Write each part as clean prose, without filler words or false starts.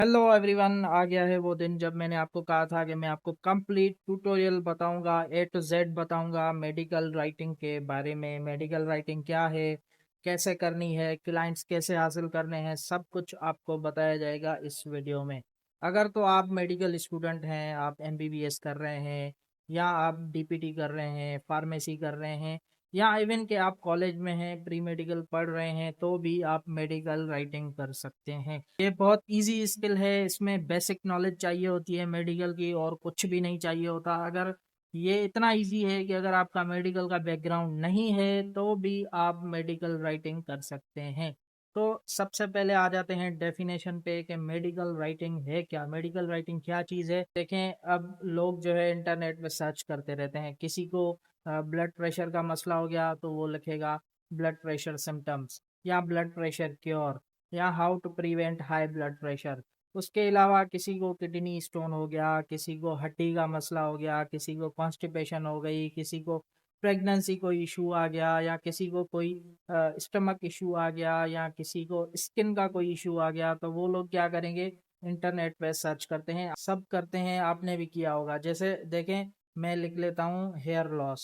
Hello everyone, आ गया है वो दिन जब मैंने आपको कहा था कि मैं आपको कंप्लीट ट्यूटोरियल बताऊंगा, ए टू जेड बताऊंगा मेडिकल राइटिंग के बारे में। मेडिकल राइटिंग क्या है, कैसे करनी है, क्लाइंट्स कैसे हासिल करने हैं, सब कुछ आपको बताया जाएगा इस वीडियो में। अगर तो आप मेडिकल स्टूडेंट हैं, आप एमबीबीएस कर रहे हैं, या आप डीपीटी कर रहे हैं, फार्मेसी कर रहे हैं, या इवन कि आप कॉलेज में हैं, प्री मेडिकल पढ़ रहे हैं, तो भी आप मेडिकल राइटिंग कर सकते हैं। ये बहुत इजी स्किल है। इसमें बेसिक नॉलेज चाहिए होती है मेडिकल की, और कुछ भी नहीं चाहिए होता। अगर ये इतना इजी है कि अगर आपका मेडिकल का बैकग्राउंड नहीं है तो भी आप मेडिकल राइटिंग कर सकते हैं। तो सबसे पहले आ जाते हैं डेफिनेशन पे कि मेडिकल राइटिंग है क्या, मेडिकल राइटिंग क्या चीज़ है। देखें, अब लोग जो है इंटरनेट पे सर्च करते रहते हैं। किसी को ब्लड प्रेशर का मसला हो गया तो वो लिखेगा ब्लड प्रेशर सिम्टम्स, या ब्लड प्रेशर क्योर, या how to prevent high blood pressure. उसके अलावा किसी को किडनी स्टोन हो गया, किसी को हड्डी का मसला हो गया, किसी को कॉन्स्टिपेशन हो गई, किसी को प्रेगनेंसी कोई इशू आ गया, या किसी को कोई स्टमक इशू आ गया, या किसी को स्किन का कोई इशू आ गया, तो वो लोग क्या करेंगे, इंटरनेट पे सर्च करते हैं। सब करते हैं, आपने भी किया होगा। जैसे देखें, मैं लिख लेता हूँ हेयर लॉस।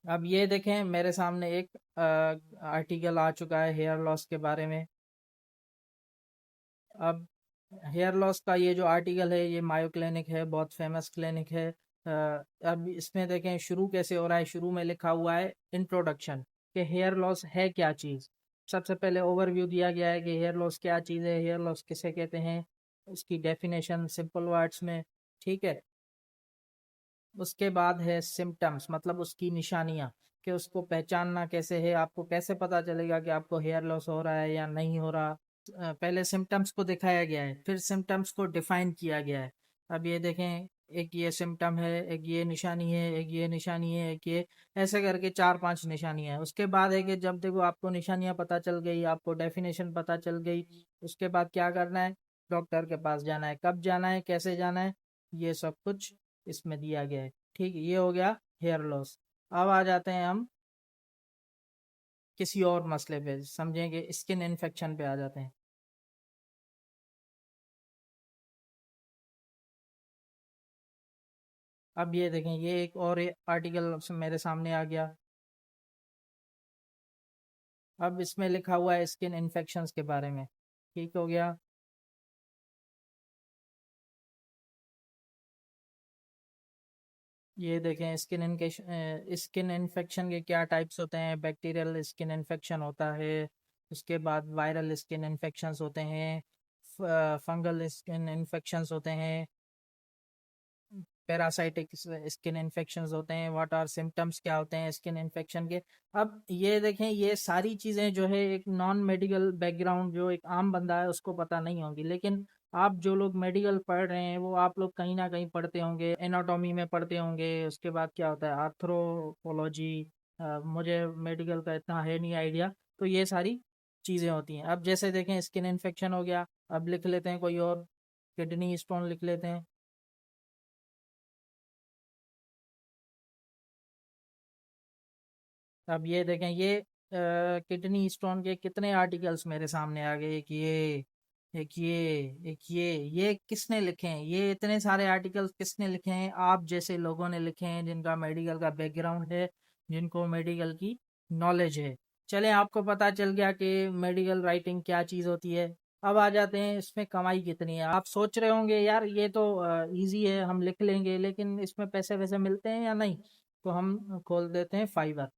अब ये देखें, मेरे सामने एक आर्टिकल आ चुका है हेयर लॉस के बारे में। अब हेयर लॉस का ये जो आर्टिकल है, ये मायो क्लिनिक है, बहुत फेमस क्लिनिक है। अब इसमें देखें शुरू कैसे हो रहा है। शुरू में लिखा हुआ है इंट्रोडक्शन, कि हेयर लॉस है क्या चीज़। सबसे पहले ओवरव्यू दिया गया है कि हेयर लॉस क्या चीज़ है, हेयर लॉस किसे कहते हैं, उसकी डेफिनेशन सिंपल वर्ड्स में। ठीक है। उसके बाद है सिम्टम्स, मतलब उसकी निशानियाँ, कि उसको पहचानना कैसे है, आपको कैसे पता चलेगा कि आपको हेयर लॉस हो रहा है या नहीं हो रहा। पहले सिम्टम्स को दिखाया गया है, फिर सिम्टम्स को डिफाइन किया गया है। अब ये देखें, एक ये सिम्टम है, एक ये निशानी है, एक ये निशानी है, एक ये, ऐसे करके चार पांच निशानियां हैं। उसके बाद है कि जब देखो आपको निशानियां पता चल गई, आपको डेफिनेशन पता चल गई, उसके बाद क्या करना है, डॉक्टर के पास जाना है। कब जाना है, कैसे जाना है, ये सब कुछ इसमें दिया गया है। ठीक है, ये हो गया हेयर लॉस। अब आ जाते हैं हम किसी और मसले पे, समझेंगे, स्किन इन्फेक्शन पे आ जाते हैं। अब ये देखें, ये एक और आर्टिकल मेरे सामने आ गया। अब इसमें लिखा हुआ है स्किन इन्फेक्शंस के बारे में। ठीक हो गया। ये देखें, स्किन इन्फेक्शन के क्या टाइप्स होते हैं। बैक्टीरियल स्किन इन्फेक्शन होता है, उसके बाद वायरल स्किन इन्फेक्शंस होते हैं, फंगल स्किन इन्फेक्शंस होते हैं, पैरासाइटिक स्किन इन्फेक्शंस होते हैं। व्हाट आर सिम्टम्स, क्या होते हैं स्किन इन्फेक्शन के। अब ये देखें, ये सारी चीज़ें जो है एक नॉन मेडिकल बैकग्राउंड, जो एक आम बंदा है उसको पता नहीं होंगी, लेकिन आप जो लोग मेडिकल पढ़ रहे हैं वो आप लोग कहीं ना कहीं पढ़ते होंगे, एनाटॉमी में पढ़ते होंगे। उसके बाद क्या होता है, आर्थ्रोपोलॉजी। मुझे मेडिकल का इतना है नहीं आइडिया। तो ये सारी चीज़ें होती हैं। अब जैसे देखें, स्किन इन्फेक्शन हो गया, अब लिख लेते हैं कोई और, किडनी स्टोन लिख लेते हैं। अब ये देखें, ये किडनी स्टोन के कितने आर्टिकल्स मेरे सामने आ गए। एक ये, एक ये, एक ये किसने लिखे हैं, ये इतने सारे आर्टिकल्स किसने लिखे हैं, आप जैसे लोगों ने लिखे हैं, जिनका मेडिकल का बैकग्राउंड है, जिनको मेडिकल की नॉलेज है। चलें, आपको पता चल गया कि मेडिकल राइटिंग क्या चीज़ होती है। अब आ जाते हैं इसमें कमाई कितनी है। आप सोच रहे होंगे यार ये तो इजी है, हम लिख लेंगे, लेकिन इसमें पैसे वैसे मिलते हैं या नहीं। तो हम खोल देते हैं फाइवर।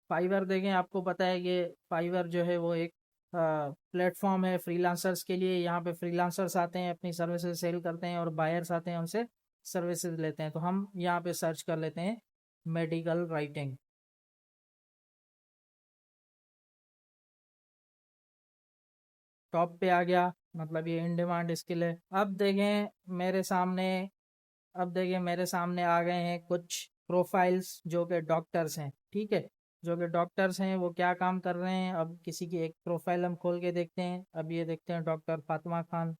फाइवर देखें, आपको पता है कि फाइवर जो है वो एक प्लेटफॉर्म है फ्रीलांसर्स के लिए। यहाँ पे फ्रीलांसर्स आते हैं, अपनी सर्विसेज सेल करते हैं, और बायर्स आते हैं, उनसे सर्विसेज लेते हैं। तो हम यहाँ पे सर्च कर लेते हैं मेडिकल राइटिंग। टॉप पे आ गया, मतलब ये इन डिमांड स्किल है। अब देखें मेरे सामने, अब देखिए मेरे सामने आ गए हैं कुछ प्रोफाइल्स जो कि डॉक्टर्स हैं। ठीक है, जो कि डॉक्टर्स हैं वो क्या काम कर रहे हैं। अब किसी की एक प्रोफाइल हम खोल के देखते हैं। अब ये देखते हैं डॉक्टर फातिमा खान।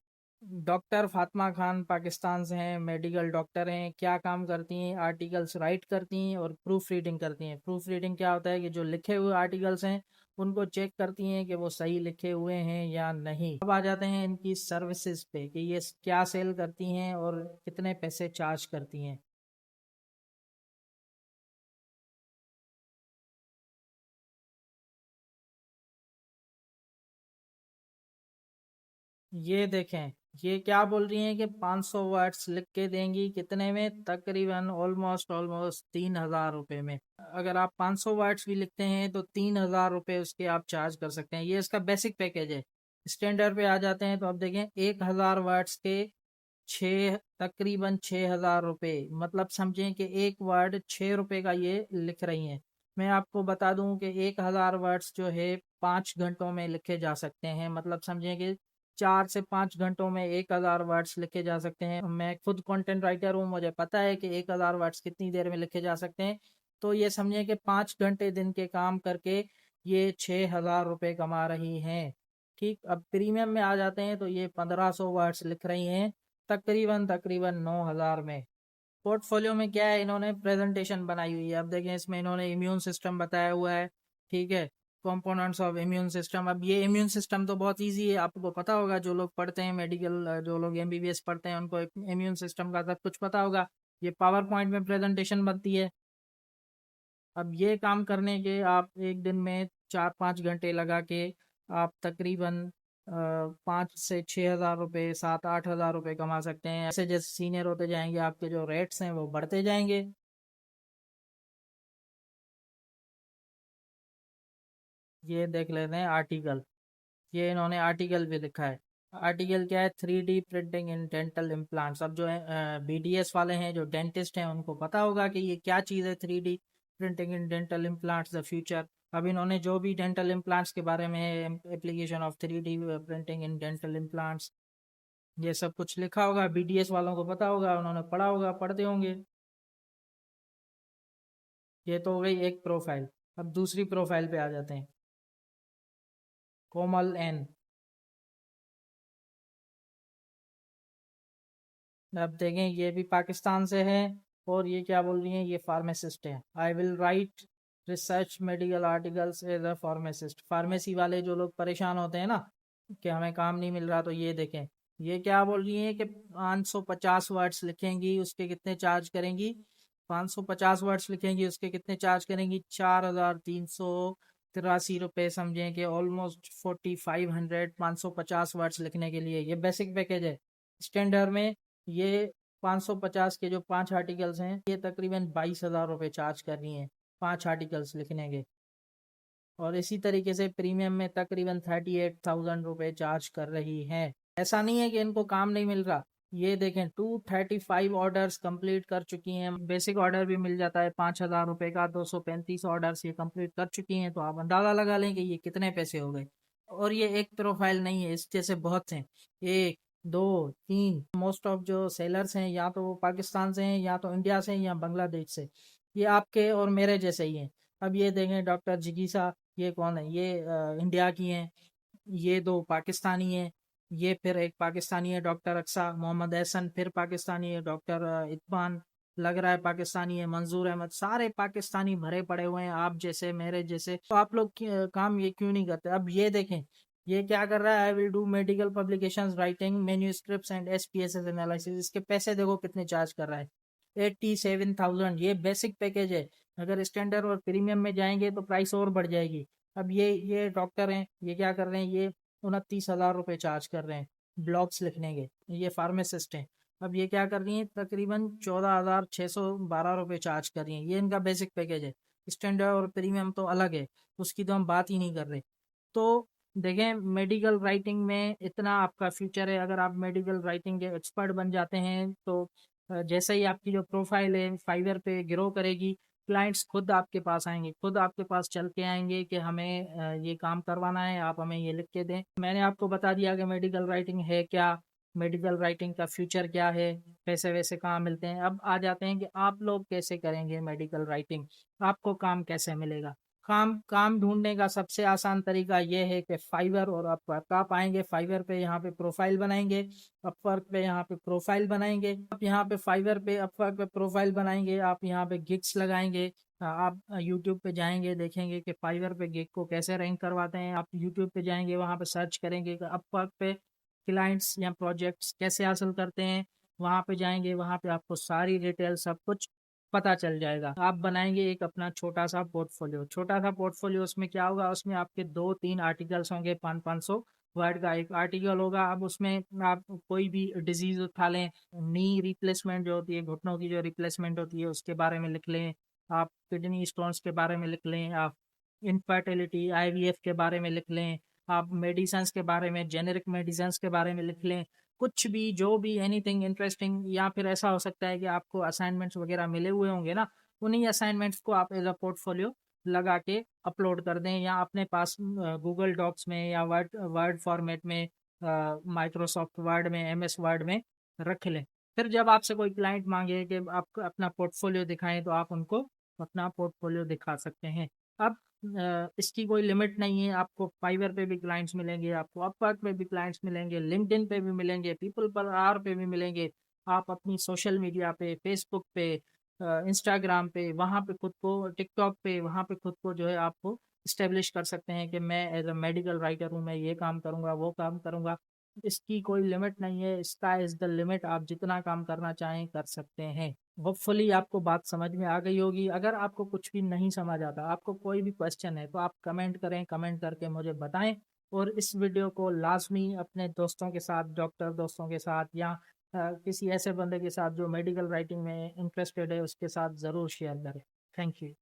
डॉक्टर फातिमा खान पाकिस्तान से हैं, मेडिकल डॉक्टर हैं। क्या काम करती हैं, आर्टिकल्स राइट करती हैं और प्रूफ रीडिंग करती हैं। प्रूफ रीडिंग क्या होता है कि जो लिखे हुए आर्टिकल्स हैं उनको चेक करती हैं कि वो सही लिखे हुए हैं या नहीं। अब आ जाते हैं इनकी सर्विसेज पे कि ये क्या सेल करती हैं और कितने पैसे चार्ज करती हैं। ये देखें, ये क्या बोल रही हैं कि 500 वर्ड्स लिख के देंगी कितने में, तकरीबन ऑलमोस्ट 3,000 रुपये में। अगर आप 500 वर्ड्स भी लिखते हैं तो 3,000 रुपये उसके आप चार्ज कर सकते हैं। ये इसका बेसिक पैकेज है। स्टैंडर्ड पे आ जाते हैं तो आप देखें 1,000 वर्ड्स के छः तकरीबन 6,000 रुपये, मतलब समझें कि एक वर्ड 6 रुपये का ये लिख रही हैं। मैं आपको बता दूं कि 1,000 वर्ड्स जो है 5 घंटों में लिखे जा सकते हैं, मतलब समझें कि 4 से 5 घंटों में 1,000 वर्ड्स लिखे जा सकते हैं। मैं खुद कंटेंट राइटर हूँ, मुझे पता है कि 1,000 वर्ड्स कितनी देर में लिखे जा सकते हैं। तो ये समझें कि 5 घंटे दिन के काम करके ये 6,000 रुपये कमा रही हैं। ठीक, अब प्रीमियम में आ जाते हैं तो ये 1,500 वर्ड्स लिख रही हैं तकरीबन तकरीबन 9,000 में। पोर्टफोलियो में क्या है, इन्होंने प्रेजेंटेशन बनाई हुई है। अब देखें, इसमें इन्होंने इम्यून सिस्टम बताया हुआ है। ठीक है, कंपोनेंट्स ऑफ इम्यून सिस्टम। अब ये इम्यून सिस्टम तो बहुत इजी है, आपको पता होगा। जो लोग पढ़ते हैं मेडिकल, जो लोग एमबीबीएस पढ़ते हैं, उनको इम्यून सिस्टम का सब कुछ पता होगा। ये पावर पॉइंट में प्रेजेंटेशन बनती है। अब ये काम करने के आप एक दिन में 4-5 घंटे लगा के आप तकरीबन 5 से 6 हज़ार रुपये, 7-8 हज़ार रुपये कमा सकते हैं। ऐसे जैसे सीनियर होते जाएंगे आपके जो रेट्स हैं वो बढ़ते जाएंगे। ये देख लेते हैं आर्टिकल। ये इन्होंने आर्टिकल भी लिखा है। आर्टिकल क्या है, 3D printing in dental implants. अब जो है बीडीएस वाले हैं, जो डेंटिस्ट हैं, उनको पता होगा कि ये क्या चीज़ है 3D printing in dental implants the future. अब इन्होंने जो भी डेंटल इम्प्लांट्स के बारे में, application of 3D printing in dental implants, ये सब कुछ लिखा होगा। बीडीएस वालों को पता होगा, उन्होंने पढ़ा होगा, पढ़ते होंगे। ये तो हो गई एक प्रोफाइल। अब दूसरी प्रोफाइल पे आ जाते हैं। कोमल एन। अब देखें, ये भी पाकिस्तान से है और ये क्या बोल रही हैं, ये फार्मासिस्ट है। I will write research medical articles as a pharmacist. Pharmacy वाले जो लोग परेशान होते हैं ना कि हमें काम नहीं मिल रहा, तो ये देखें, ये क्या बोल रही हैं कि 550 वर्ड्स लिखेंगी, उसके कितने चार्ज करेंगी। 550 वर्ड्स लिखेंगी, उसके कितने चार्ज करेंगी, 4,383 रुपये। समझें कि ऑलमोस्ट 4,500, 550 वर्ड्स लिखने के लिए। ये बेसिक पैकेज है। स्टैंडर्ड में ये 550 के जो 5 आर्टिकल्स हैं, ये तकरीबन 22,000 रुपये चार्ज कर रही हैं 5 आर्टिकल्स लिखने के। और इसी तरीके से प्रीमियम में तकरीबन 38,000 रुपये चार्ज कर रही हैं। ऐसा नहीं है कि इनको काम नहीं मिल रहा। ये देखें, 235 ऑर्डर्स कंप्लीट कर चुकी हैं। बेसिक ऑर्डर भी मिल जाता है 5,000 रुपये का। 235 ऑर्डर्स ये कंप्लीट कर चुकी हैं, तो आप अंदाज़ा लगा लें कि ये कितने पैसे हो गए। और ये एक प्रोफाइल नहीं है, इस जैसे बहुत हैं। एक, दो, तीन। मोस्ट ऑफ जो सेलर्स हैं, या तो वो पाकिस्तान से हैं, या तो इंडिया से हैं, या बांग्लादेश से। ये आपके और मेरे जैसे ही हैं। अब ये देखें, डॉक्टर जिगीसा, ये कौन है, ये इंडिया की हैं। ये दो पाकिस्तानी हैं। ये फिर एक पाकिस्तानी है डॉक्टर अक्सा। मोहम्मद एहसन फिर पाकिस्तानी है। डॉक्टर इत्बान लग रहा है पाकिस्तानी है। मंजूर अहमद, सारे पाकिस्तानी भरे पड़े हुए हैं, आप जैसे मेरे जैसे। तो आप लोग काम ये क्यों नहीं करते। अब ये देखें, ये क्या कर रहा है, I will do medical publications writing manuscripts and SPSS analysis. इसके पैसे देखो कितने चार्ज कर रहा है, 87,000। ये बेसिक पैकेज है। अगर स्टैंडर्ड और प्रीमियम में जाएंगे तो प्राइस और बढ़ जाएगी। अब ये डॉक्टर हैं, ये क्या कर रहे हैं, ये 29,000 रुपये चार्ज कर रहे हैं ब्लॉग्स लिखने के। ये फार्मासिस्ट हैं। अब ये क्या कर रही हैं, तकरीबन 14,612 रुपये चार्ज कर रही हैं। ये इनका बेसिक पैकेज है। स्टैंडर्ड और प्रीमियम तो अलग है, उसकी तो हम बात ही नहीं कर रहे। तो देखें, मेडिकल राइटिंग में इतना आपका फ्यूचर है। अगर आप मेडिकल राइटिंग के एक्सपर्ट बन जाते हैं तो जैसे ही आपकी जो प्रोफाइल है फाइवर पे ग्रो करेगी, क्लाइंट्स खुद आपके पास आएंगे, खुद आपके पास चल के आएंगे कि हमें ये काम करवाना है, आप हमें ये लिख के दें। मैंने आपको बता दिया कि मेडिकल राइटिंग है क्या, मेडिकल राइटिंग का फ्यूचर क्या है, पैसे वैसे कहाँ मिलते हैं। अब आ जाते हैं कि आप लोग कैसे करेंगे मेडिकल राइटिंग, आपको काम कैसे मिलेगा। काम काम ढूंढने का सबसे आसान तरीका ये है कि फाइवर और अपवर्क। आप आएंगे फाइवर पे, यहाँ पे प्रोफाइल बनाएंगे। अपवर्क पे यहाँ पे प्रोफाइल बनाएंगे। आप यहाँ पे फाइवर पे, अपवर्क पे प्रोफाइल बनाएंगे। आप यहाँ पे गिग्स लगाएंगे। आप यूट्यूब पे जाएँगे, देखेंगे कि फाइवर पे गिग को कैसे रैंक करवाते हैं। आप यूट्यूब पे जाएँगे, वहाँ पे सर्च करेंगे कि अपवर्क पे क्लाइंट्स या प्रोजेक्ट्स कैसे हासिल करते हैं। वहाँ पे जाएँगे, वहाँ पे आपको सारी डिटेल सब कुछ पता चल जाएगा। आप बनाएँगे एक अपना छोटा-सा पोर्टफोलियो। छोटा-सा पोर्टफोलियो उसमें क्या होगा, उसमें आपके 2-3 आर्टिकल्स होंगे, 500-500 वर्ड का एक आर्टिकल होगा। अब उसमें आप कोई भी डिज़ीज़ उठा लें, नी रिप्लेसमेंट जो होती है, घुटनों की जो रिप्लेसमेंट होती है, उसके बारे में लिख लें। आप किडनी स्टोन्स के बारे में लिख लें, आप इनफर्टिलिटी, आईवीएफ के बारे में लिख लें, आप मेडिसिन्स के बारे में, जेनेरिक मेडिसिन्स के बारे में लिख लें। कुछ भी, जो भी एनीथिंग इंटरेस्टिंग, या फिर ऐसा हो सकता है कि आपको असाइनमेंट्स वगैरह मिले हुए होंगे ना, उन्हीं असाइनमेंट्स को आप एज़ अ पोर्टफोलियो लगा के अपलोड कर दें, या अपने पास गूगल डॉक्स में या वर्ड वर्ड फॉर्मेट में, माइक्रोसॉफ्ट वर्ड में, एमएस वर्ड में रख लें। फिर जब आपसे कोई क्लाइंट माँगे कि आप अपना पोर्टफोलियो दिखाएँ, तो आप उनको अपना पोर्टफोलियो दिखा सकते हैं। अब इसकी कोई लिमिट नहीं है, आपको फाइवर पे भी क्लाइंट्स मिलेंगे, आपको अपवर्क पे भी क्लाइंट्स मिलेंगे, लिंक्डइन पे भी मिलेंगे, पीपल पर आवर पे भी मिलेंगे। आप अपनी सोशल मीडिया पे, फेसबुक पे, इंस्टाग्राम पे, वहाँ पे खुद को, टिकटॉक पे, वहाँ पे खुद को जो है आपको एस्टेब्लिश कर सकते हैं कि मैं एज़ अ मेडिकल राइटर हूँ, मैं ये काम करूँगा, वो काम करूँगा। इसकी कोई लिमिट नहीं है, स्काई इज़ द लिमिट, आप जितना काम करना चाहें कर सकते हैं। होपफुली आपको बात समझ में आ गई होगी। अगर आपको कुछ भी नहीं समझ आता, आपको कोई भी क्वेश्चन है, तो आप कमेंट करें, कमेंट करके मुझे बताएँ, और इस वीडियो को लाज़मी अपने दोस्तों के साथ, डॉक्टर दोस्तों के साथ, या किसी ऐसे बंदे के साथ जो मेडिकल राइटिंग में इंटरेस्टेड है, उसके साथ ज़रूर शेयर करें। Thank you.